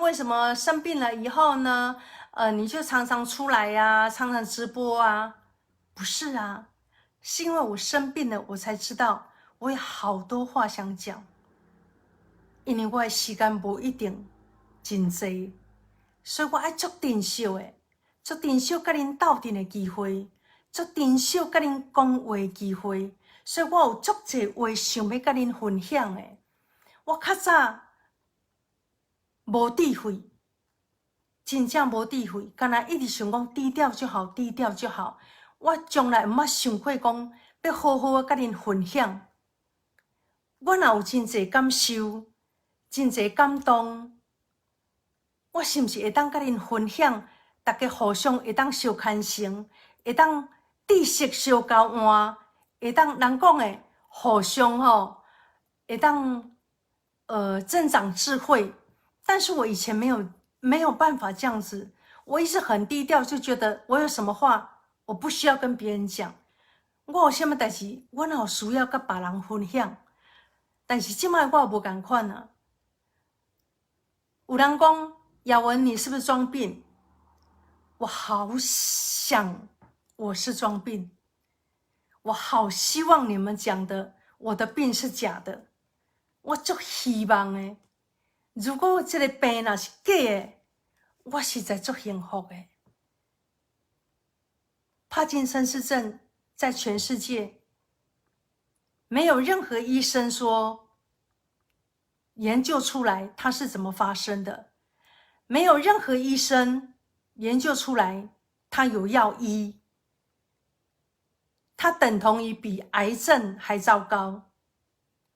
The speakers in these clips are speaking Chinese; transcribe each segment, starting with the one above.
为什么生病了以后呢，你就常常出来呀，常常直播啊？不是啊，是因为我生病了，我才知道我有好多话想讲，因为我的时间不一定真多，所以我爱足珍惜的，足珍惜跟恁斗阵的机会，足珍惜跟恁讲话的机会，所以我有足侪话想要跟恁分享的。我较早无智慧，真正无智慧，干那一直想讲低调就好，低调就好。我从来毋捌想过讲要好好甲恁分享。我若有真侪感受，真侪感动，我是毋是会当甲恁分享？大家互相会当相牵成，会当知识相交换，会当人讲的互相会当增长智慧。但是我以前没有办法这样子，我一直很低调，就觉得我有什么话我不需要跟别人讲，我有什么代志我哪有需要跟别人分享。但是现在我无同款啊，有人讲雅文你是不是装病？我好想我是装病，我好希望你们讲的我的病是假的，我足希望的。如果这个病若是假的，我实在足幸福的。帕金森氏症在全世界没有任何医生说研究出来它是怎么发生的，没有任何医生研究出来它有药医，它等同于比癌症还糟糕。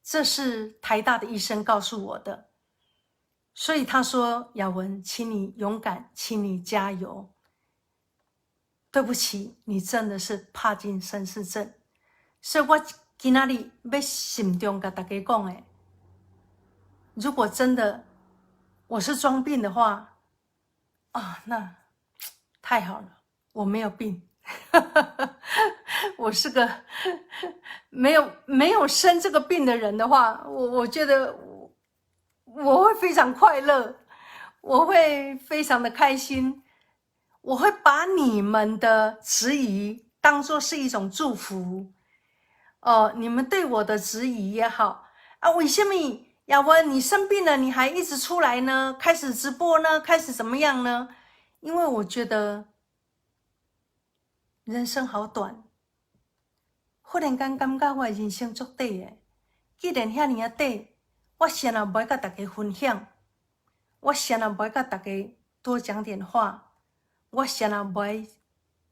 这是台大的医生告诉我的。所以他说雅文请你勇敢，请你加油。对不起，你真的是帕金森氏症。所以我今天要心中跟大家讲的，如果真的我是装病的话那太好了，我没有病我是个没有生这个病的人的话，我觉得我会非常快乐，我会非常的开心，我会把你们的质疑当作是一种祝福。你们对我的质疑也好为什么雅文你生病了你还一直出来呢？开始直播呢？开始怎么样呢？因为我觉得人生好短，忽然间感觉我的人生足短的。既然遐尔短，我谁也不会跟大家分享，我谁也不会跟大家多讲点话，我谁也不会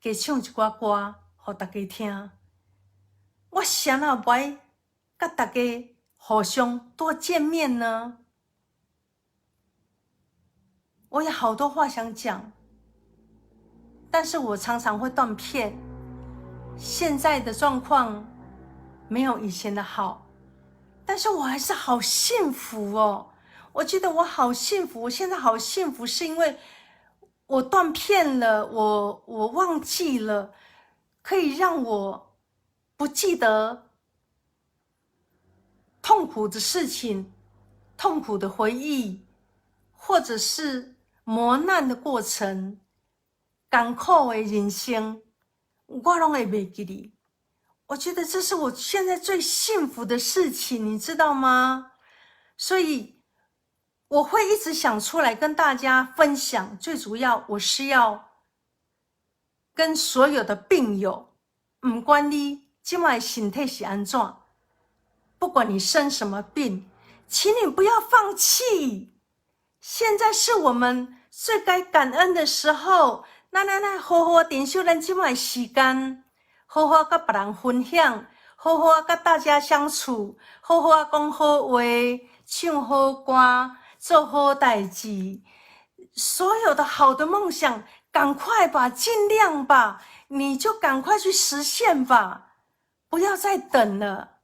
加唱一寡歌给大家听，我谁也不会跟大家互相多见面呢？我有好多话想讲，但是我常常会断片。现在的状况没有以前的好，但是我还是好幸福哦。我觉得我好幸福，我现在好幸福，是因为我断片了，我忘记了，可以让我不记得痛苦的事情、痛苦的回忆，或者是磨难的过程、艰苦的人生，我都会袂记哩。我觉得这是我现在最幸福的事情，你知道吗？所以我会一直想出来跟大家分享。最主要，我是要跟所有的病友，不管你现在身体是怎样，不管你生什么病，请你不要放弃。现在是我们最该感恩的时候，咱好好珍惜咱现在的时间，好好跟别人分享，好好跟大家相处，好好讲好话，唱好歌，做好代志。所有的好的梦想，赶快吧，尽量吧，你就赶快去实现吧，不要再等了。